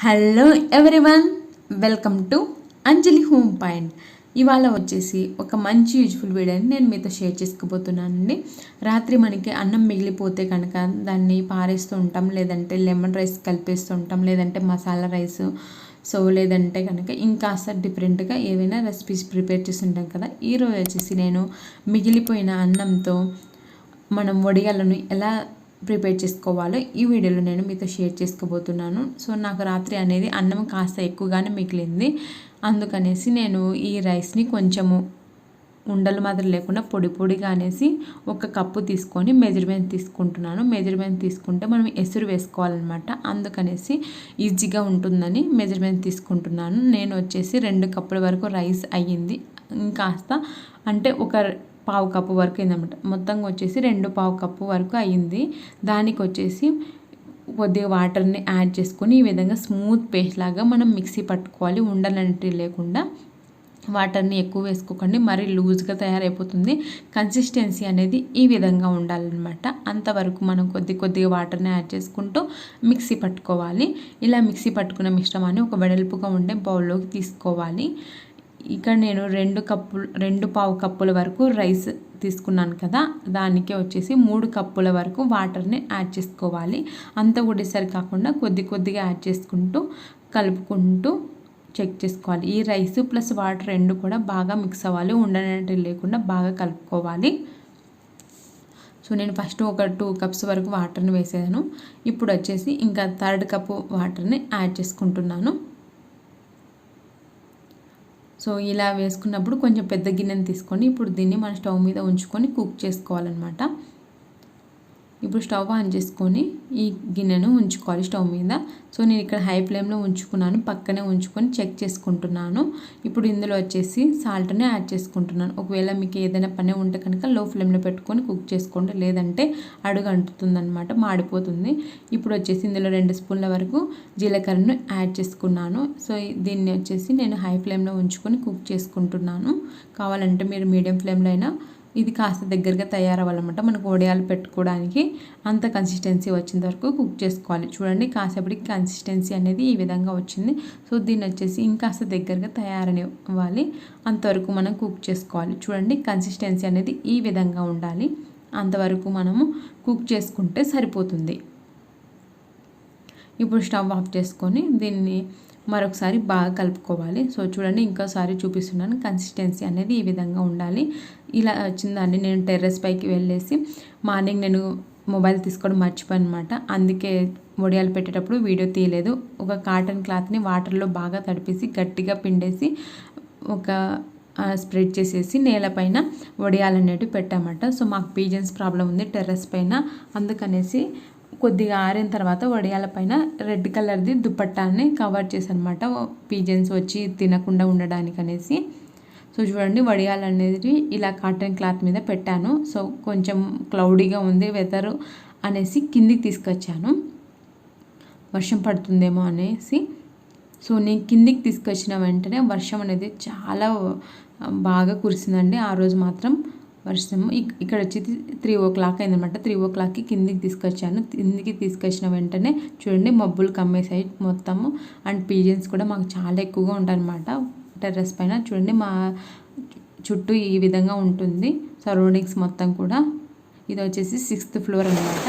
Hello everyone, welcome to Anjali home point. ఇవాళ వచ్చేసి ఒక మంచి యూజ్ఫుల్ వీడియోని నేను మీతో షేర్ చేసుకోబోతున్నానండి. రాత్రి మనకి అన్నం మిగిలిపోతే కనుక దాన్ని పారేస్తూ ఉంటాం, లేదంటే లెమన్ రైస్ కలిపేస్తూ ఉంటాం, లేదంటే మసాలా రైస్, లేదంటే కనుక ఇంకాస్త డిఫరెంట్గా ఏవైనా రెసిపీస్ ప్రిపేర్ చేస్తుంటాం కదా. ఈరోజు వచ్చేసి నేను మిగిలిపోయిన అన్నంతో మనం వడియాలను ఎలా ప్రిపేర్ చేసుకోవాలో ఈ వీడియోలో నేను మీతో షేర్ చేసుకోబోతున్నాను. నాకు రాత్రి అనేది అన్నం కాస్త ఎక్కువగానే మిగిలింది. అందుకనేసి నేను ఈ రైస్ని కొంచెము ఉండలు మాదిరి లేకుండా పొడి పొడిగా అనేసి ఒక కప్పు తీసుకొని మెజర్మెంట్ తీసుకుంటున్నాను. మెజర్మెంట్ తీసుకుంటే మనం ఎసురు వేసుకోవాలన్నమాట. అందుకనేసి ఈజీగా ఉంటుందని మెజర్మెంట్ తీసుకుంటున్నాను. నేను వచ్చేసి 2 కప్పుల వరకు రైస్ అయ్యింది. ఇంకాస్త అంటే ఒక పావు కప్పు వరకు అయిందన్నమాట. మొత్తంగా వచ్చేసి 2 కప్పు వరకు అయ్యింది. దానికి వచ్చేసి కొద్దిగా వాటర్ని యాడ్ చేసుకొని ఈ విధంగా స్మూత్ పేస్ట్ లాగా మనం మిక్సీ పట్టుకోవాలి. ఉండలంటి లేకుండా వాటర్ని ఎక్కువ వేసుకోకండి, మరీ లూజ్గా తయారైపోతుంది. కన్సిస్టెన్సీ అనేది ఈ విధంగా ఉండాలన్నమాట. అంతవరకు మనం కొద్దిగా వాటర్ని యాడ్ చేసుకుంటూ మిక్సీ పట్టుకోవాలి. ఇలా మిక్సీ పట్టుకున్న మిశ్రమాన్ని ఒక వెడల్పుగా ఉండే బౌల్లోకి తీసుకోవాలి. ఇక్కడ నేను 2 పావు కప్పుల వరకు రైస్ తీసుకున్నాను కదా, దానికి వచ్చేసి 3 కప్పుల వరకు వాటర్ని యాడ్ చేసుకోవాలి. అంత ఒకటేసారి కాకుండా కొద్దిగా యాడ్ చేసుకుంటూ కలుపుకుంటూ చెక్ చేసుకోవాలి. ఈ రైస్ ప్లస్ వాటర్ 2 కూడా బాగా మిక్స్ అవ్వాలి, ఉండనట్టు లేకుండా బాగా కలుపుకోవాలి. నేను ఫస్ట్ ఒక 2 కప్స్ వరకు వాటర్ని వేసాను. ఇప్పుడు వచ్చేసి ఇంకా 3rd కప్పు వాటర్ని యాడ్ చేసుకుంటున్నాను. ఇలా వేసుకున్నప్పుడు కొంచెం పెద్ద గిన్నెని తీసుకొని ఇప్పుడు దీన్ని మన స్టవ్ మీద ఉంచుకొని కుక్ చేసుకోవాలన్నమాట. ఇప్పుడు స్టవ్ ఆన్ చేసుకొని ఈ గిన్నెను ఉంచుకోవాలి స్టవ్ మీద. నేను ఇక్కడ హై ఫ్లేమ్లో ఉంచుకున్నాను, పక్కనే ఉంచుకొని చెక్ చేసుకుంటున్నాను. ఇప్పుడు ఇందులో వచ్చేసి సాల్ట్ని యాడ్ చేసుకుంటున్నాను. ఒకవేళ మీకు ఏదైనా పని ఉంటే కనుక లో ఫ్లేమ్లో పెట్టుకొని కుక్ చేసుకోండి, లేదంటే అడుగు అంటుతుందన్నమాట, మాడిపోతుంది. ఇప్పుడు వచ్చేసి ఇందులో 2 స్పూన్ల వరకు జీలకర్రను యాడ్ చేసుకున్నాను. దీన్ని వచ్చేసి నేను హై ఫ్లేమ్లో ఉంచుకొని కుక్ చేసుకుంటున్నాను. కావాలంటే మీరు మీడియం ఫ్లేమ్లో అయినా ఇది కాస్త దగ్గరగా తయారవ్వాలన్నమాట. మనకు వడియాలు పెట్టుకోవడానికి అంత కన్సిస్టెన్సీ వచ్చేంత వరకు కుక్ చేసుకోవాలి. చూడండి, కాసేపటికి కన్సిస్టెన్సీ అనేది ఈ విధంగా వచ్చింది. దీన్ని వచ్చేసి ఇంకాస్త దగ్గరగా తయారనివ్వాలి, అంతవరకు మనం కుక్ చేసుకోవాలి. చూడండి, కన్సిస్టెన్సీ అనేది ఈ విధంగా ఉండాలి. అంతవరకు మనము కుక్ చేసుకుంటే సరిపోతుంది. ఇప్పుడు స్టవ్ ఆఫ్ చేసుకొని దీన్ని మరొకసారి బాగా కలుపుకోవాలి. చూడండి, ఇంకోసారి చూపిస్తున్నాను. కన్సిస్టెన్సీ అనేది ఈ విధంగా ఉండాలి. ఇలా వచ్చిందండి. నేను టెర్రస్ పైకి వెళ్ళేసి మార్నింగ్ నేను మొబైల్ తీసుకోవడం మర్చిపోయాను అనమాట. అందుకే వడియాలు పెట్టేటప్పుడు వీడియో తీయలేదు. ఒక కాటన్ క్లాత్ని వాటర్లో బాగా తడిపేసి గట్టిగా పిండేసి ఒక స్ప్రెడ్ చేసేసి నేలపైన వడియాలు అనేవి పెట్టామన్నమాట. మాకు పీజన్స్ ప్రాబ్లం ఉంది టెర్రస్ పైన, అందుకనేసి కొద్దిగా ఆరిన తర్వాత వడియాల పైన రెడ్ కలర్ది దుపట్టాన్ని కవర్ చేశానమాట, పీజన్స్ వచ్చి తినకుండా ఉండడానికి అనేసి. చూడండి, వడియాలు అనేది ఇలా కాటన్ క్లాత్ మీద పెట్టాను. కొంచెం క్లౌడీగా ఉంది వెదర్ అనేసి కిందికి తీసుకొచ్చాను, వర్షం పడుతుందేమో అనేసి. నేను కిందికి తీసుకొచ్చిన వెంటనే వర్షం అనేది చాలా బాగా కురిసిందండి. ఆ రోజు మాత్రం వర్షం. ఇక్కడ వచ్చేసి 3 o'clock అయిందనమాట. 3 o'clockకి కిందికి తీసుకొచ్చాను. కిందికి తీసుకొచ్చిన వెంటనే చూడండి, మబ్బులు కమ్మేసాయి మొత్తము. అండ్ పీజన్స్ కూడా మాకు చాలా ఎక్కువగా ఉంటాయన్నమాట టెర్రస్ పైన. చూడండి, మా చుట్టూ ఈ విధంగా ఉంటుంది సరౌండింగ్స్ మొత్తం కూడా. ఇది వచ్చేసి 6th floor అనమాట.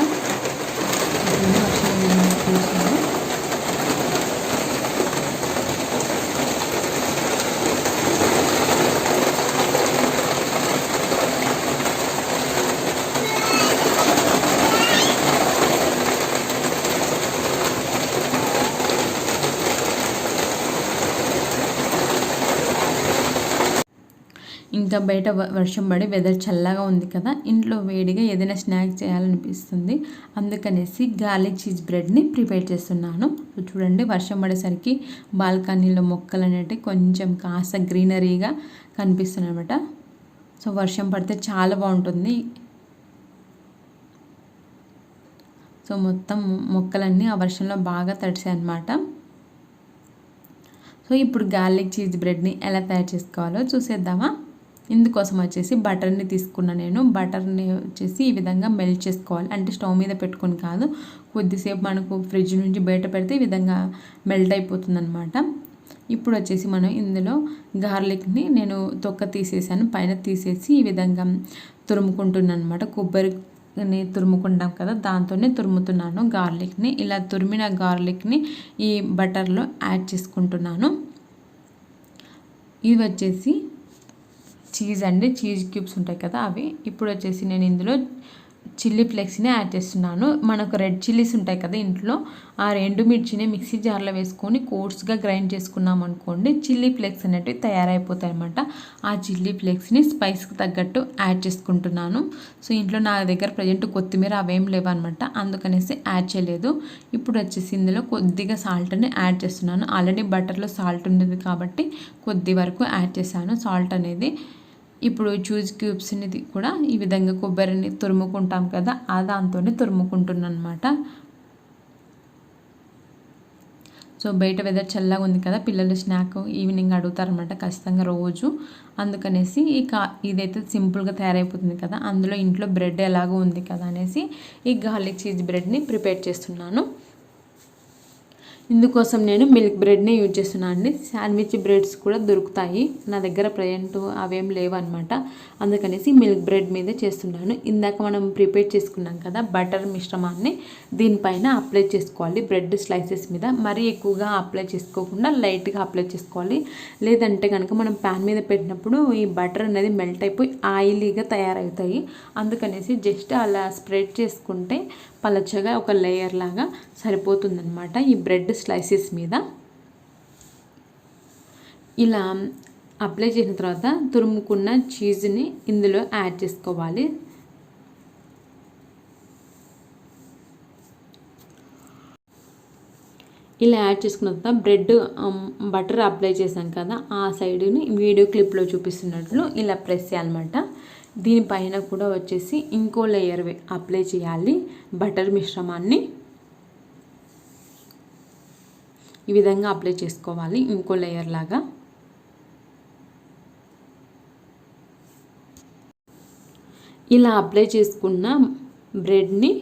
ఇంకా బయట వర్షం పడి వెదర్ చల్లగా ఉంది కదా, ఇంట్లో వేడిగా ఏదైనా స్నాక్స్ చేయాలనిపిస్తుంది. అందుకనేసి గార్లిక్ చీజ్ బ్రెడ్ని ప్రిపేర్ చేస్తున్నాను. చూడండి, వర్షం పడేసరికి బాల్కనీలో మొక్కలు అనేవి కొంచెం కాస్త గ్రీనరీగా కనిపిస్తున్నాయి అన్నమాట. వర్షం పడితే చాలా బాగుంటుంది. మొత్తం మొక్కలన్నీ ఆ వర్షంలో బాగా తడిసాయి అన్నమాట. ఇప్పుడు గార్లిక్ చీజ్ బ్రెడ్ని ఎలా తయారు చేసుకోవాలో చూసేద్దామా. ఇందుకోసం వచ్చేసి బటర్ని తీసుకున్నా. నేను బటర్ని వచ్చేసి ఈ విధంగా మెల్ట్ చేసుకోవాలి. అంటే స్టవ్ మీద పెట్టుకొని కాదు, కొద్దిసేపు మనకు ఫ్రిడ్జ్ నుంచి బయట పెడితే ఈ విధంగా మెల్ట్ అయిపోతుంది అనమాట. ఇప్పుడు వచ్చేసి మనం ఇందులో గార్లిక్ని నేను తొక్క తీసేసాను, పైన తీసేసి ఈ విధంగా తురుముకుంటున్నాను అనమాట. కొబ్బరిని తురుముకుంటాం కదా, దాంతోనే తురుముతున్నాను గార్లిక్ని. ఇలా తురిమిన గార్లిక్ని ఈ బటర్లో యాడ్ చేసుకుంటున్నాను. ఇవి వచ్చేసి చీజ్ అండి, చీజ్ క్యూబ్స్ ఉంటాయి కదా అవి. ఇప్పుడు వచ్చేసి నేను ఇందులో చిల్లీ ఫ్లేక్స్ని యాడ్ చేస్తున్నాను. మనకు రెడ్ చిల్లీస్ ఉంటాయి కదా ఇంట్లో, ఆ ఎండుమిర్చిని మిక్సీ జార్లో వేసుకొని కోర్స్గా గ్రైండ్ చేసుకున్నాం అనుకోండి, చిల్లీ ఫ్లేక్స్ అనేటివి తయారైపోతాయి అన్నమాట. ఆ చిల్లీ ఫ్లేక్స్ని స్పైస్కి తగ్గట్టు యాడ్ చేసుకుంటున్నాను. సో ఇంట్లో నా దగ్గర ప్రజెంట్ కొత్తిమీర అవేం లేవన్నమాట, అందుకనేసి యాడ్ చేయలేదు. ఇప్పుడు వచ్చేసి ఇందులో కొద్దిగా సాల్ట్ని యాడ్ చేస్తున్నాను. ఆల్రెడీ బటర్లో సాల్ట్ ఉండేది కాబట్టి కొద్ది వరకు యాడ్ చేశాను సాల్ట్ అనేది. ఇప్పుడు చీజ్ క్యూబ్స్ని కూడా ఈ విధంగా కొబ్బరిని తురుముకుంటాం కదా, ఆ దాంతోనే తురుముకుంటున్నాను అనమాట. సో బయట వెదర్ చల్లగా ఉంది కదా, పిల్లలు స్నాక్ ఈవినింగ్ అడుగుతారనమాట ఖచ్చితంగా రోజు. అందుకనేసి ఇదైతే సింపుల్గా తయారైపోతుంది కదా, అందులో ఇంట్లో బ్రెడ్ ఎలాగో ఉంది కదా అనేసి ఈ గార్లిక్ చీజ్ బ్రెడ్ని ప్రిపేర్ చేస్తున్నాను. ఇందుకోసం నేను మిల్క్ బ్రెడ్ని యూజ్ చేస్తున్నాను అండి. శాండ్విచ్ బ్రెడ్స్ కూడా దొరుకుతాయి, నా దగ్గర ప్రజెంట్ అవేం లేవు అనమాట, అందుకనేసి మిల్క్ బ్రెడ్ మీదే చేస్తున్నాను. ఇందాక మనం ప్రిపేర్ చేసుకున్నాం కదా బటర్ మిశ్రమాన్ని, దీనిపైన అప్లై చేసుకోవాలి బ్రెడ్ స్లైసెస్ మీద. మరీ ఎక్కువగా అప్లై చేసుకోకుండా లైట్గా అప్లై చేసుకోవాలి, లేదంటే కనుక మనం ప్యాన్ మీద పెట్టినప్పుడు ఈ బటర్ అనేది మెల్ట్ అయిపోయి ఆయిలీగా తయారవుతాయి. అందుకనేసి జస్ట్ అలా స్ప్రెడ్ చేసుకుంటే పలచగా ఒక లేయర్ లాగా సరిపోతుందన్నమాట ఈ బ్రెడ్ స్లైసెస్ మీద. ఇలా అప్లై చేసిన తర్వాత తురుముకున్న చీజ్ని ఇందులో యాడ్ చేసుకోవాలి. ఇలా యాడ్ చేసుకున్న తర్వాత బ్రెడ్ బటర్ అప్లై చేసాం కదా, ఆ సైడ్ని వీడియో క్లిప్లో చూపిస్తున్నట్లు ఇలా ప్రెస్ చేయాలన్నమాట. దీనిపైన కూడా వచ్చేసి ఇంకో లేయర్ అప్లై చేయాలి బటర్ మిశ్రమాన్ని. ఈ విధంగా అప్లై చేసుకోవాలి ఇంకో లేయర్ లాగా. ఇలా అప్లై చేసుకున్న బ్రెడ్ని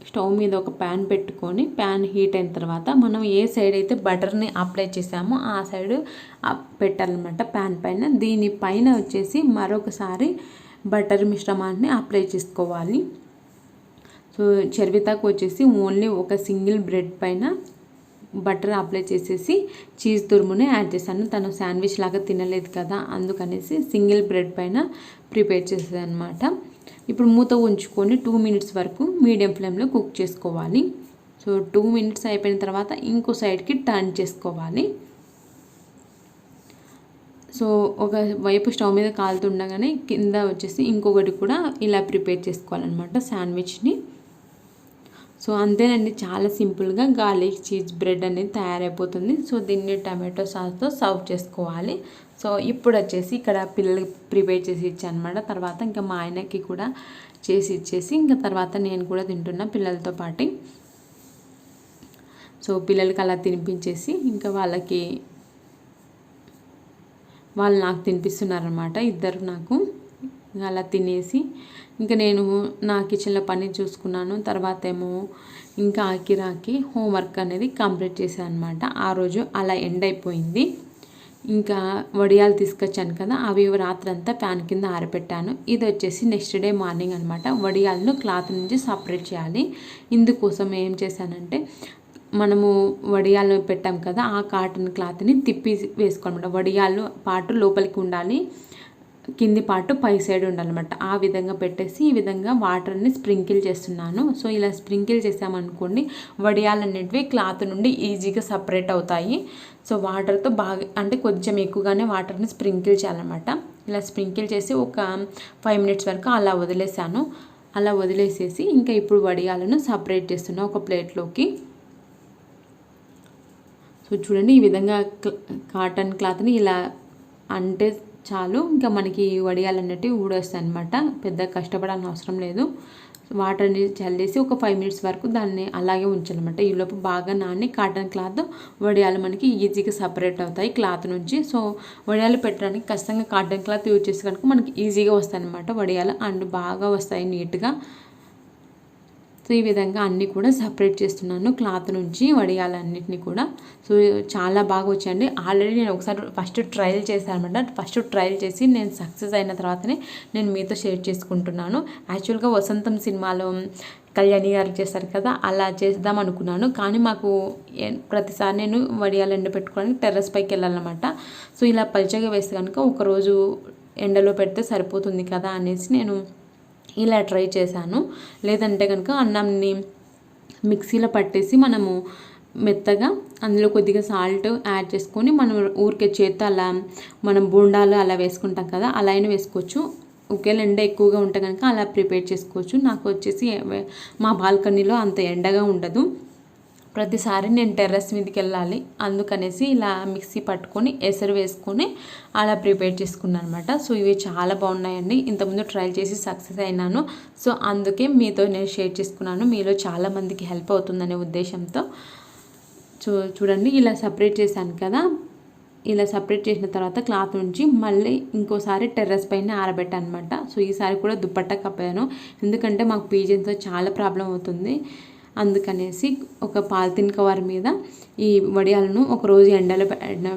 స్టవ్ మీద ఒక ప్యాన్ పెట్టుకొని, ప్యాన్ హీట్ అయిన తర్వాత మనం ఏ సైడ్ అయితే బటర్ని అప్లై చేసామో ఆ సైడ్ పెట్టాలన్నమాట ప్యాన్ పైన. దీనిపైన వచ్చేసి మరొకసారి బటర్ మిశ్రమాన్ని అప్లై చేసుకోవాలి. సో చర్వితాకు వచ్చేసి ఓన్లీ ఒక సింగిల్ బ్రెడ్ పైన బటర్ అప్లై చేసేసి చీజ్ తురుముని యాడ్ చేశాను. తను శాండ్విచ్ లాగా తినలేదు కదా, అందుకనేసి సింగిల్ బ్రెడ్ పైన ప్రిపేర్ చేసేది అనమాట. ఇప్పుడు మూత ఉంచుకొని 2 మినిట్స్ వరకు మీడియం ఫ్లేమ్లో కుక్ చేసుకోవాలి. సో 2 మినిట్స్ అయిపోయిన తర్వాత ఇంకో సైడ్కి టర్న్ చేసుకోవాలి. సో ఒక వైపు స్టవ్ మీద కాలుతుండగానే కింద వచ్చేసి ఇంకొకటి కూడా ఇలా ప్రిపేర్ చేసుకోవాలన్నమాట శాండ్విచ్ని. సో అంతేనండి, చాలా సింపుల్గా గార్లిక్ చీజ్ బ్రెడ్ అనేది తయారైపోతుంది. సో దీన్ని టమాటో సాస్తో సర్వ్ చేసుకోవాలి. సో ఇప్పుడు వచ్చేసి ఇక్కడ పిల్లలకి ప్రిపేర్ చేసి ఇచ్చాను అనమాట. తర్వాత ఇంకా మా ఆయనకి కూడా చేసి ఇచ్చేసి ఇంకా తర్వాత నేను కూడా తింటున్నా పిల్లలతో పాటు. సో పిల్లలకి అలా తినిపించేసి ఇంకా వాళ్ళు నాకు తినిపిస్తున్నారనమాట, ఇద్దరు నాకు. అలా తినేసి ఇంకా నేను నా కిచెన్లో పని చూసుకున్నాను. తర్వాత ఏమో ఇంకా ఆకిరాకి హోంవర్క్ అనేది కంప్లీట్ చేశాను అనమాట. ఆ రోజు అలా ఎండ్ అయిపోయింది. ఇంకా వడియాలు తీసుకొచ్చాను కదా, అవి రాత్రంతా ఫ్యాన్ కింద ఆరబెట్టాను. ఇది వచ్చేసి నెక్స్ట్ డే మార్నింగ్ అనమాట. వడియాలను క్లాత్ నుంచి సపరేట్ చేయాలి. ఇందుకోసం ఏం చేశానంటే, మనము వడియాలు పెట్టాం కదా, ఆ కాటన్ క్లాత్ని తిప్పి వేసుకోవాలన్నమాట. వడియాలు పాటు లోపలికి ఉండాలి, కింది పాటు పై సైడ్ ఉండాలన్నమాట. ఆ విధంగా పెట్టేసి ఈ విధంగా వాటర్ని స్ప్రింకిల్ చేస్తున్నాను. సో ఇలా స్ప్రింకిల్ చేసామనుకోండి వడియాలు అనేటివి క్లాత్ నుండి ఈజీగా సపరేట్ అవుతాయి. సో వాటర్తో బాగా అంటే కొంచెం ఎక్కువగానే వాటర్ని స్ప్రింకిల్ చేయాలన్నమాట. ఇలా స్ప్రింకిల్ చేసి ఒక 5 మినిట్స్ వరకు అలా వదిలేసాను. అలా వదిలేసేసి ఇంకా ఇప్పుడు వడియాలను సపరేట్ చేస్తున్నాను ఒక ప్లేట్లోకి. సో చూడండి, ఈ విధంగా కాటన్ క్లాత్ని ఇలా అంటే చాలు, ఇంకా మనకి వడియాలు అన్నట్టు ఊడొస్తాయి అనమాట. పెద్ద కష్టపడాల్సిన అవసరం లేదు. వాటర్ని చల్లేసి ఒక 5 మినిట్స్ వరకు దాన్ని అలాగే ఉంచాలన్నమాట. ఈలోపు బాగా నాని కాటన్ క్లాత్ వడియాలు మనకి ఈజీగా సపరేట్ అవుతాయి క్లాత్ నుంచి. సో వడియాలు పెట్టడానికి ఖచ్చితంగా కాటన్ క్లాత్ యూజ్ చేస్తే కనుక మనకి ఈజీగా వస్తాయి అన్నమాట వడియాలు, అండ్ బాగా వస్తాయి నీట్గా. సో ఈ విధంగా అన్నీ కూడా సపరేట్ చేస్తున్నాను క్లాత్ నుంచి వడియాలన్నిటిని కూడా. సో చాలా బాగా వచ్చాయండి. ఆల్రెడీ నేను ఒకసారి ఫస్ట్ ట్రయల్ చేశాను అనమాట. ఫస్ట్ ట్రయల్ చేసి నేను సక్సెస్ అయిన తర్వాతనే నేను మీతో షేర్ చేసుకుంటున్నాను. యాక్చువల్గా వసంతం సినిమాలో కళ్యాణి గారు చేస్తారు కదా, అలా చేద్దాం అనుకున్నాను. కానీ మాకు ప్రతిసారి నేను వడియాలు ఎండబెట్టుకోవడానికి టెర్రస్ పైకి వెళ్ళాలన్నమాట. సో ఇలా పల్చగా వేస్తే కనుక ఒకరోజు ఎండలో పెడితే సరిపోతుంది కదా అనేసి నేను ఇలా ట్రై చేశాను. లేదంటే కనుక అన్నంని మిక్సీలో పట్టేసి మనము మెత్తగా అందులో కొద్దిగా సాల్ట్ యాడ్ చేసుకొని మనం ఊరికే చేత్తో అలా మనం బోండాలు అలా వేసుకుంటాం కదా, అలా అయినా వేసుకోవచ్చు. ఒకవేళ ఎండ ఎక్కువగా ఉంటే కనుక అలా ప్రిపేర్ చేసుకోవచ్చు. నాకు వచ్చేసి మా బాల్కనీలో అంత ఎండగా ఉండదు, ప్రతిసారి నేను టెర్రస్ మీదకి వెళ్ళాలి, అందుకనేసి ఇలా మిక్సీ పట్టుకొని ఎసరు వేసుకొని అలా ప్రిపేర్ చేసుకున్నాను అనమాట. సో ఇవి చాలా బాగున్నాయండి. ఇంతకుముందు ట్రై చేసి సక్సెస్ అయినాను. సో అందుకే మీతో నేను షేర్ చేసుకున్నాను, మీలో చాలామందికి హెల్ప్ అవుతుందనే ఉద్దేశంతో. చూడండి ఇలా సపరేట్ చేశాను కదా, ఇలా సపరేట్ చేసిన తర్వాత క్లాత్ నుంచి మళ్ళీ ఇంకోసారి టెర్రస్ పైన ఆరబెట్టాను అనమాట. సో ఈసారి కూడా దుప్పట్టా కప్పాను, ఎందుకంటే మాకు పీజన్తో చాలా ప్రాబ్లం అవుతుంది. అందుకనేసి ఒక పాలిథిన్ కవర్ మీద ఈ వడియాలను ఒకరోజు ఎండలో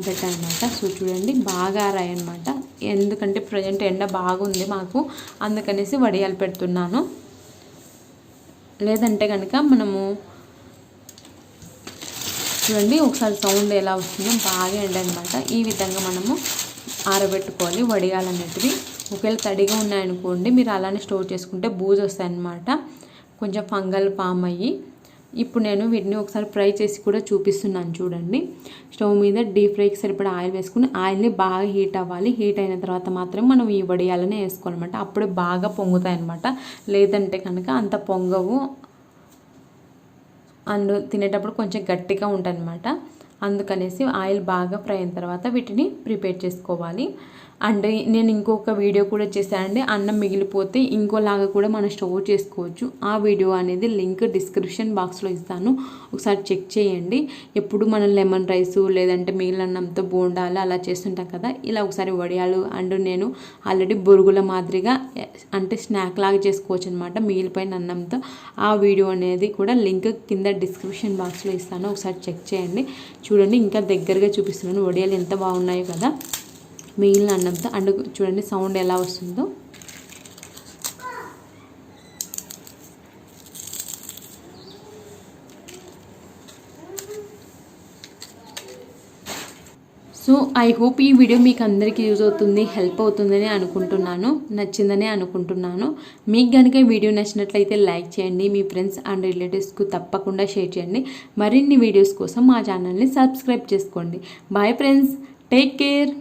పెట్టాను అనమాట. సో చూడండి బాగా ఆరాయి అనమాట, ఎందుకంటే ప్రజెంట్ ఎండ బాగుంది మాకు, అందుకనేసి వడియాలు పెడుతున్నాను. లేదంటే కనుక మనము చూడండి ఒకసారి సౌండ్ ఎలా వస్తుందో, బాగా ఎండ అనమాట. ఈ విధంగా మనము ఆరబెట్టుకోవాలి వడియాలు అనేటివి. ఒకవేళ తడిగా ఉన్నాయనుకోండి మీరు అలానే స్టోర్ చేసుకుంటే బూజు వస్తాయన్నమాట, కొంచెం ఫంగల్ ఫామ్ అయ్యి. ఇప్పుడు నేను వీటిని ఒకసారి ఫ్రై చేసి కూడా చూపిస్తున్నాను చూడండి. స్టవ్ మీద డీప్ ఫ్రైకి సరిపడా ఆయిల్ వేసుకుని ఆయిల్ని బాగా హీట్ అవ్వాలి. హీట్ అయిన తర్వాత మాత్రం మనం ఈ వడియాలనే వేసుకోవాలన్నమాట, అప్పుడే బాగా పొంగుతాయి అన్నమాట. లేదంటే కనుక అంత పొంగవు, అండ్ తినేటప్పుడు కొంచెం గట్టిగా ఉంటాయన్నమాట. అందుకనేసి ఆయిల్ బాగా ఫ్రై అయిన తర్వాత వీటిని ప్రిపేర్ చేసుకోవాలి. అండ్ నేను ఇంకొక వీడియో కూడా చేశానండి, అన్నం మిగిలిపోతే ఇంకోలాగా కూడా మనం స్టోర్ చేసుకోవచ్చు. ఆ వీడియో అనేది లింక్ డిస్క్రిప్షన్ బాక్స్లో ఇస్తాను, ఒకసారి చెక్ చేయండి. ఎప్పుడు మనం లెమన్ రైస్ లేదంటే మిగిలిన అన్నంతో బోండాలు అలా చేస్తుంటాం కదా, ఇలా ఒకసారి వడియాలు అండ్ నేను ఆల్రెడీ బొరుగుల మాదిరిగా అంటే స్నాక్ లాగా చేసుకోవచ్చు అనమాట మిగిలిపోయిన అన్నంతో. ఆ వీడియో అనేది కూడా లింక్ కింద డిస్క్రిప్షన్ బాక్స్లో ఇస్తాను, ఒకసారి చెక్ చేయండి. చూడండి ఇంకా దగ్గరగా చూపిస్తున్నాను వడియాలు ఎంత బాగున్నాయో కదా మిగిలిన అన్నంతో. అండ్ చూడండి సౌండ్ ఎలా వస్తుందో. సో ఐ హోప్ ఈ వీడియో మీకు అందరికీ యూజ్ అవుతుంది, హెల్ప్ అవుతుందని అనుకుంటున్నాను, నచ్చిందని అనుకుంటున్నాను. మీకు కనుక ఈ వీడియో నచ్చినట్లయితే లైక్ చేయండి, మీ ఫ్రెండ్స్ అండ్ రిలేటివ్స్కు తప్పకుండా షేర్ చేయండి. మరిన్ని వీడియోస్ కోసం మా ఛానల్ని సబ్స్క్రైబ్ చేసుకోండి. Bye friends, take care.